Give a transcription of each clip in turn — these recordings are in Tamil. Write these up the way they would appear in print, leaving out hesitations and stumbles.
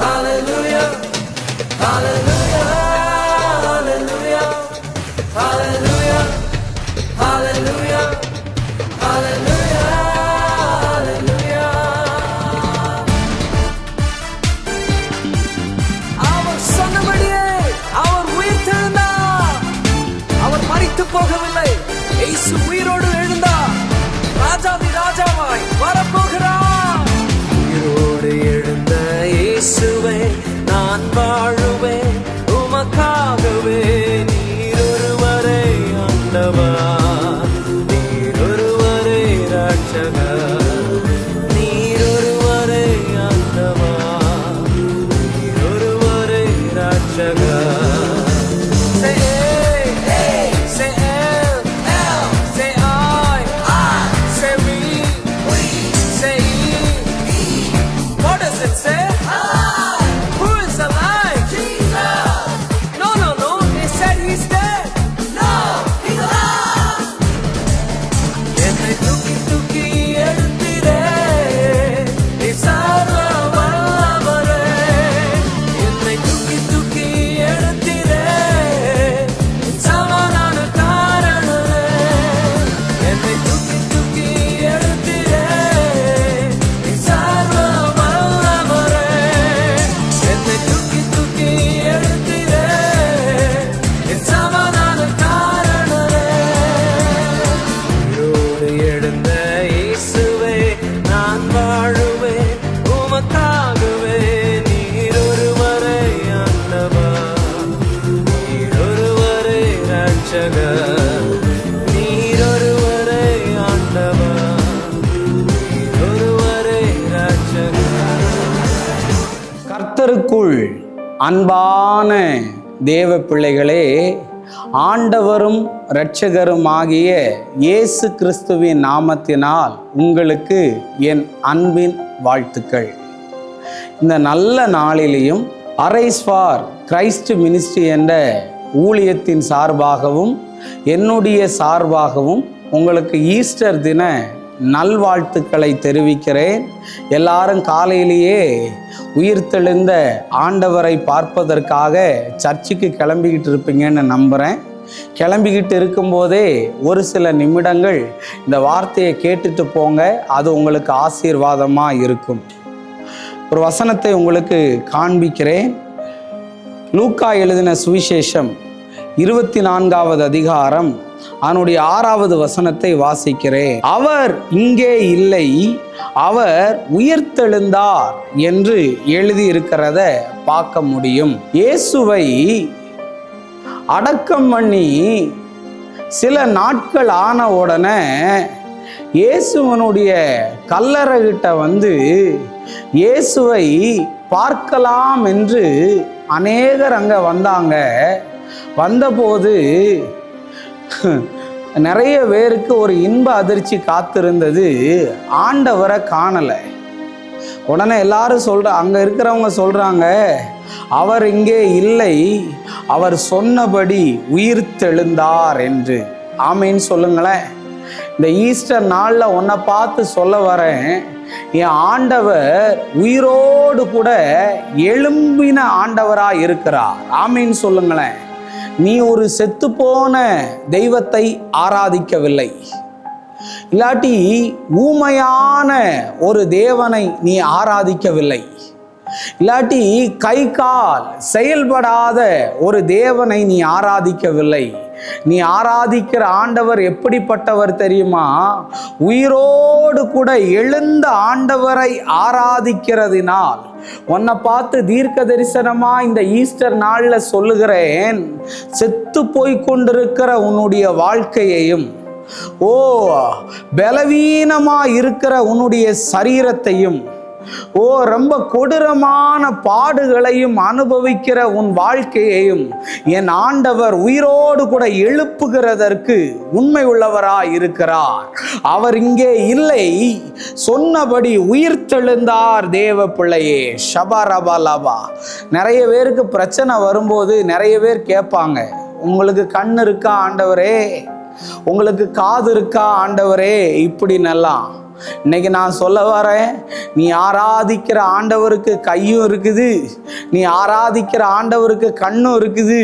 Hallelujah, hallelujah, hallelujah, hallelujah, hallelujah, hallelujah, hallelujah. அவர் சொன்னபடியே அவர் உயிர்த்தெழுந்தார். அவர் மரித்து போகவில்லை. இயேசு உயிரோடு எழுந்தார். ராஜாதி ராஜாவாய் வரப்போகிறார். உயிரோடு எழுந்த இயேசுவே நான் வாழுவேன் உமக்காகவே. நீர் ஒருவரே ஆண்டவர், நீர் ஒருவரே ரட்சகர், நீர் ஒருவரே ஆண்டவர், நீர் ஒருவரே ரட்சகர். கர்த்தருக்குள் அன்பான தேவ பிள்ளைகளே, ஆண்டவரும் இரட்சகரும் ஆகிய இயேசு கிறிஸ்துவின் நாமத்தினால் உங்களுக்கு என் அன்பின் வாழ்த்துக்கள். இந்த நல்ல நாளிலேயும் அரைஸ் ஃபார் கிரைஸ்ட் மினிஸ்ட்ரி என்ற ஊழியத்தின் சார்பாகவும் என்னுடைய சார்பாகவும் உங்களுக்கு ஈஸ்டர் தின நல்வாழ்த்துக்களை தெரிவிக்கிறேன். எல்லாரும் காலையிலேயே உயிர்த்தெழுந்த ஆண்டவரை பார்ப்பதற்காக சர்ச்சுக்கு கிளம்பிக்கிட்டு இருப்பீங்கன்னு நம்புகிறேன். கிளம்பிக்கிட்டு இருக்கும்போதே ஒரு சில நிமிடங்கள் இந்த வார்த்தையை கேட்டுட்டு போங்க, அது உங்களுக்கு ஆசீர்வாதமாக இருக்கும். ஒரு வசனத்தை உங்களுக்கு காண்பிக்கிறேன். லூக்கா எழுதின சுவிசேஷம் 24வது அதிகாரம் அதனுடைய 6வது வசனத்தை வாசிக்கிறேன். அவர் இங்கே இல்லை, அவர் உயிர்த்தெழுந்தார் என்று எழுதியிருக்கிறத பார்க்க முடியும். இயேசுவை அடக்கம் பண்ணி சில நாட்கள் ஆன உடனே இயேசுவனுடைய கல்லறைகிட்ட வந்து இயேசுவை பார்க்கலாம் என்று அநேகர் அங்கே வந்தாங்க. வந்தபோது நிறைய பேருக்கு ஒரு இன்ப அதிர்ச்சி காத்திருந்தது. ஆண்டவரை காணலை. உடனே எல்லாரும் அங்கே இருக்கிறவங்க சொல்கிறாங்க, அவர் இங்கே இல்லை, அவர் சொன்னபடி உயிர்த்தெழுந்தார் என்று. ஆமேன்னு சொல்லுங்களேன். இந்த ஈஸ்டர் நாளில் உன்னை பார்த்து சொல்ல வரேன், என் ஆண்டவர் உயிரோடு கூட எழும்பின ஆண்டவராக இருக்கிறார். ஆமேன்னு சொல்லுங்களேன். நீ ஒரு செத்துப்போன தெய்வத்தை ஆராதிக்கவில்லை, இல்லாட்டி ஊமையான ஒரு தேவனை நீ ஆராதிக்கவில்லை, இல்லாட்டி கை கால் செயல்படாத ஒரு தேவனை நீ ஆராதிக்கவில்லை. நீ ஆராதிக்கிற ஆண்டவர் எப்படிப்பட்டவர் தெரியுமா? உயிரோடு கூட எழுந்த ஆண்டவரை ஆராதிக்கிறதினால் உன்னை பார்த்து தீர்க்க தரிசனமா இந்த ஈஸ்டர் நாள்ல சொல்லுகிறேன், செத்து போய் கொண்டிருக்கிற உன்னுடைய வாழ்க்கையையும், பலவீனமா இருக்கிற உன்னுடைய சரீரத்தையும், ரொம்ப கொடூரமான பாடுகளையும் அனுபவிக்கிற உன் வாழ்க்கையையும் என் ஆண்டவர் உயிரோடு கூட எழுப்புகிறதற்கு உண்மை உள்ளவராய் இருக்கிறார். அவர் இங்கே இல்லை, சொன்னபடி உயிர்த்தெழுந்தார். தேவ பிள்ளையே, ஷபரபலபா. நிறைய பேருக்கு பிரச்சனை வரும்போது நிறைய பேர் கேட்பாங்க, உங்களுக்கு கண் இருக்கா ஆண்டவரே, உங்களுக்கு காது இருக்கா ஆண்டவரே, இப்படி நல்லா. இன்னைக்கு நான் சொல்ல வரேன், நீ ஆராதிக்கிற ஆண்டவருக்கு கையும் இருக்குது, நீ ஆராதிக்கிற ஆண்டவருக்கு கண்ணும் இருக்குது,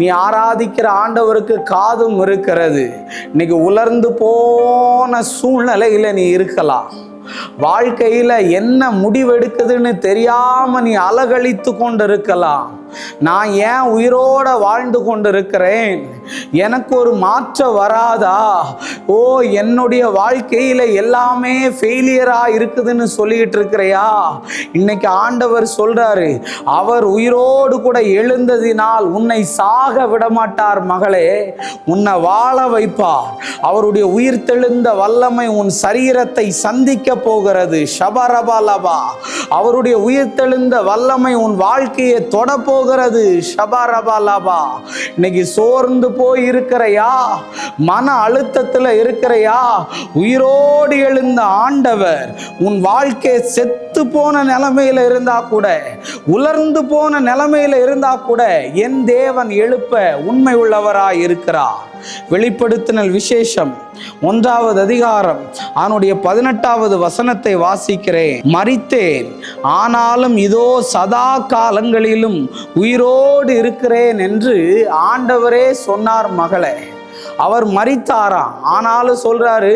நீ ஆராதிக்கிற ஆண்டவருக்கு காதும் இருக்கிறது. இன்னைக்கு உலர்ந்து போன சூழ்நிலையில நீ இருக்கலாம். வாழ்க்கையில என்ன முடிவெடுக்குதுன்னு தெரியாம நீ அலகழித்து கொண்டு இருக்கலாம். நான் ஏன் உயிரோட வாழ்ந்து கொண்டு இருக்கிறேன், எனக்கு ஒரு மாற்றம் வராதா, ஓ என்னுடைய வாழ்க்கையில எல்லாமே ஃபெயிலியரா இருக்குதுன்னு சொல்லிட்டு இருக்கிறையா? இன்னைக்கு ஆண்டவர் சொல்றாரு, அவர் உயிரோடு கூட எழுந்ததினால் உன்னை சாக விட மாட்டார் மகளே, உன்னை வாழ வைப்பார். அவருடைய உயிர் தெழுந்த வல்லமை உன் சரீரத்தை சந்திக்க போகிறது. ஷபரபலபா, அவருடைய உயிர் தெழுந்த வல்லமை உன் வாழ்க்கையை தொட போகிறது. ஷபரபலபா, இன்னைக்கு சோர்ந்து போய் இருக்கிறையா, மன அழுத்தத்தில் இருக்கிறையா? உயிரோடு எழுந்த ஆண்டவர் உன் வாழ்க்கையை செத்து போன நிலைமையில இருந்தா கூட, உலர்ந்து போன நிலைமையில இருந்தா கூட என் தேவன் எழுப்ப உண்மை உள்ளவராய் இருக்கிறார். வெளிப்படுத்தினல் விசேஷம் 1வது அதிகாரம் அவனுடைய 18வது வசனத்தை வாசிக்கிறேன். மரித்தேன், ஆனாலும் இதோ சதா காலங்களிலும் உயிரோடு இருக்கிறேன் என்று ஆண்டவரே சொன்னார் மகளே. அவர் மரித்தாராம், ஆனாலும் சொல்றாரு,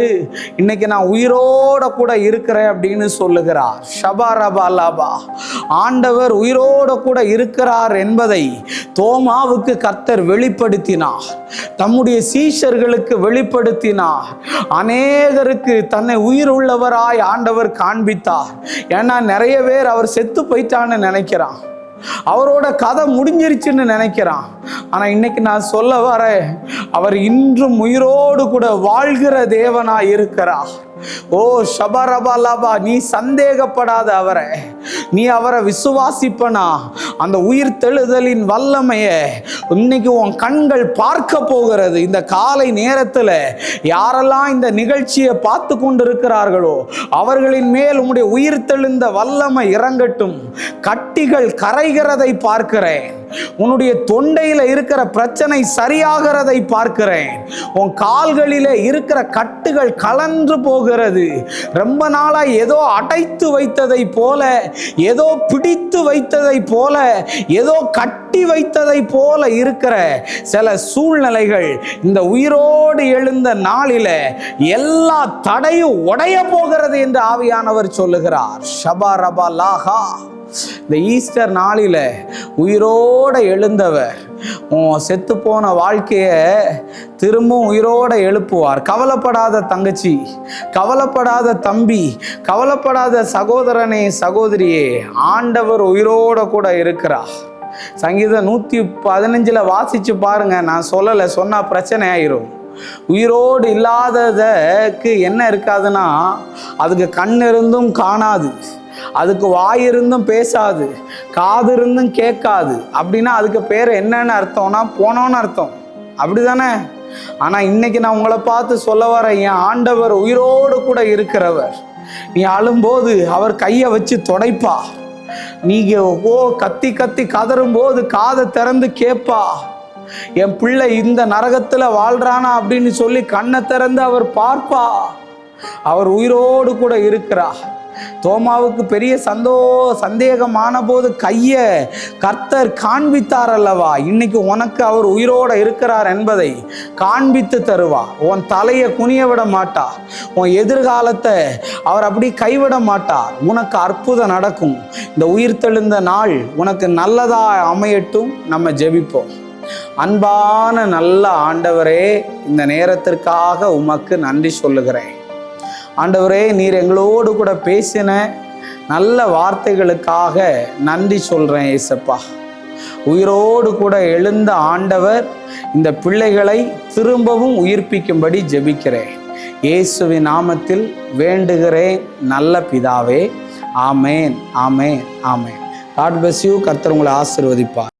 இன்னைக்கு நான் உயிரோட கூட இருக்கிறேன் அப்படின்னு சொல்லுகிறார். ஷபரபலபா, ஆண்டவர் உயிரோட கூட இருக்கிறார் என்பதை தோமாவுக்கு கர்த்தர் வெளிப்படுத்தினார், தம்முடைய சீஷர்களுக்கு வெளிப்படுத்தினார், அநேகருக்கு தன்னை உயிர் உள்ளவராய் ஆண்டவர் காண்பித்தார். ஏன்னா நிறைய பேர் அவர் செத்து போயிட்டான்னு நினைக்கிறான், அவரோட கதை முடிஞ்சிருச்சுன்னு நினைக்கிறான். ஆனா இன்னைக்கு நான் சொல்ல வரேன், அவர் இன்றும் உயிரோடு கூட வாழ்கிற தேவனாய் இருக்கிறார். ஓ ஷபரபலபா, நீ சந்தேகப்படாத அவரை, நீ அவரை விசுவாசிப்பனா அந்த உயிர் தெழுதலின் வல்லமைய இன்னைக்கு உன் கண்கள் பார்க்க போகிறது. இந்த காலை நேரத்தில் யாரெல்லாம் இந்த நிகழ்ச்சியை பார்த்து கொண்டு இருக்கிறார்களோ அவர்களின் மேல் உம்முடைய உயிர் தெழுந்த வல்லமை இறங்கட்டும். கட்டிகள் கரைகிறதை பார்க்கிறேன், உன்னுடைய தொண்டையில இருக்கிற பிரச்சனை சரியாகிறதை பார்க்கிறேன், உன் கால்களிலே இருக்கிற கட்டுகள் கலன்று போகிறது. ரொம்ப நாளா ஏதோ அடைத்து வைத்ததை போல, ஏதோ பிடித்து வைத்ததை போல, ஏதோ கட்டி வைத்ததை போல இருக்கிற சில சூழ்நிலைகள் இந்த உயிரோடு எழுந்த நாளில எல்லா தடையும் உடைய போகிறது என்று ஆவியானவர் சொல்லுகிறார். ஷபரபலாஹா, இந்த ஈஸ்டர் நாளில உயிரோட எழுந்தவர் உன் செத்து போன வாழ்க்கைய திரும்பவும் உயிரோட எழுப்புவார். கவலைப்படாத தங்கச்சி, கவலைப்படாத தம்பி, கவலைப்படாத சகோதரனே சகோதரியே, ஆண்டவர் உயிரோட கூட இருக்கிறார். சங்கீதம் 115 வாசிச்சு பாருங்க. நான் சொல்லலை, சொன்னா பிரச்சனை ஆயிரும். உயிரோடு இல்லாததுக்கு என்ன இருக்காதுன்னா, அதுக்கு கண் இருந்தும் காணாது, அதுக்கு வாய் இருந்தும் பேசாது, காது இருந்தும் கேட்காது. அப்படின்னா அதுக்கு பேர் என்னன்னு அர்த்தம்னா போனோன்னு அர்த்தம், அப்படிதானே? ஆனா இன்னைக்கு நான் உங்களை பார்த்து சொல்ல வரேன், என் ஆண்டவர் உயிரோடு கூட இருக்கிறவர். நீ அழும்போது அவர் கையை வச்சு துடைப்பா. நீங்க கத்தி கத்தி கதறும் போது காதை திறந்து கேட்பா. என் பிள்ளை இந்த நரகத்துல வாழ்றானா அப்படின்னு சொல்லி கண்ணை திறந்து அவர் பார்ப்பா. அவர் உயிரோடு கூட இருக்கிறார். தோமாவுக்கு பெரிய சந்தேகமான போது கைய கர்த்தர் காண்பித்தார் அல்லவா? இன்னைக்கு உனக்கு அவர் உயிரோட இருக்கிறார் என்பதை காண்பித்து தருவார். உன் தலையை குனிய விட மாட்டார், உன் எதிர்காலத்தை அவர் அப்படி கைவிட மாட்டார். உனக்கு அற்புதம் நடக்கும். இந்த உயிர் தெழுந்த நாள் உனக்கு நல்லதா அமையட்டும். நம்ம ஜெபிப்போம். அன்பான நல்ல ஆண்டவரே, இந்த நேரத்திற்காக உமக்கு நன்றி சொல்லுகிறேன். ஆண்டவரே, நீர் எங்களோடு கூட பேசின நல்ல வார்த்தைகளுக்காக நன்றி சொல்கிறேன் ஏசப்பா. உயிரோடு கூட எழுந்த ஆண்டவர் இந்த பிள்ளைகளை திரும்பவும் உயிர்ப்பிக்கும்படி ஜெபிக்கிறேன். இயேசுவின் நாமத்தில் வேண்டுகிறேன் நல்ல பிதாவே. ஆமேன், ஆமேன், ஆமேன். God bless you. கர்த்தர் உங்களை ஆசீர்வதிப்பார்.